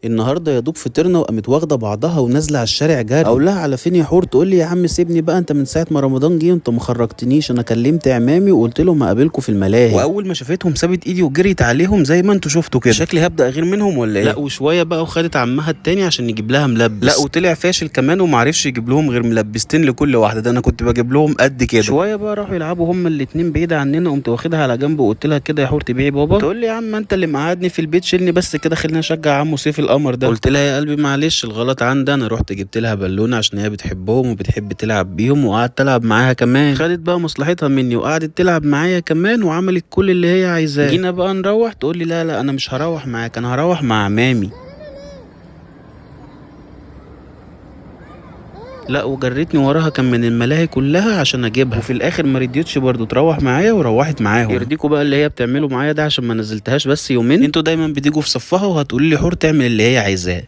النهارده يا دوب فطرنا وقامت واخده بعضها ونازله على الشارع جري. اقول لها على فين يا حور؟ تقول لي يا عم سيبني بقى، انت من ساعه ما رمضان جه انت ما خرجتنيش. انا كلمت عمامي وقلت لهم هقابلكم في الملاهي، واول ما شافتهم سابت ايدي وجريت عليهم زي ما انتوا شفتوا كده. شكلي هبدا اغير منهم ولا ايه؟ لا وشويه بقى وخدت عمها التاني عشان يجيب لها ملبس. لا وطلع فاشل كمان ومعرفش يجيب لهم غير ملبستين لكل واحده. ده انا كنت بجيب لهم قد كده. شويه بقى راحوا يلعبوا هما الاتنين بعيد عننا، قمت واخدها على جنب وقلت لها كده يا حور تبيعي بابا. تقول لي يا عم انت اللي مقعدني في البيت، شيلني بس كده خلينا نشجع عمو سيف القمر ده. قلت لها يا قلبي معلش الغلط عندي انا. رحت جبت لها بالونه عشان هي بتحبهم وبتحب تلعب بيهم، وقعدت العب معاها كمان. خدت بقى مصلحتها مني وقعدت تلعب معايا كمان وعملت كل اللي هي عايزاه. جينا بقى نروح تقول لي لا لا انا مش هروح معاك، انا هروح مع عمامي. لا وجرتني وراها كان من الملاهي كلها عشان اجيبها، وفي الاخر ما رضيتش برضه تروح معايا وروحت معاهم. يرضيكوا بقى اللي هي بتعمله معايا ده عشان ما نزلتهاش بس يومين. انتوا دايما بتيجوا في صفها وهتقولي لي حور تعمل اللي هي عايزاه.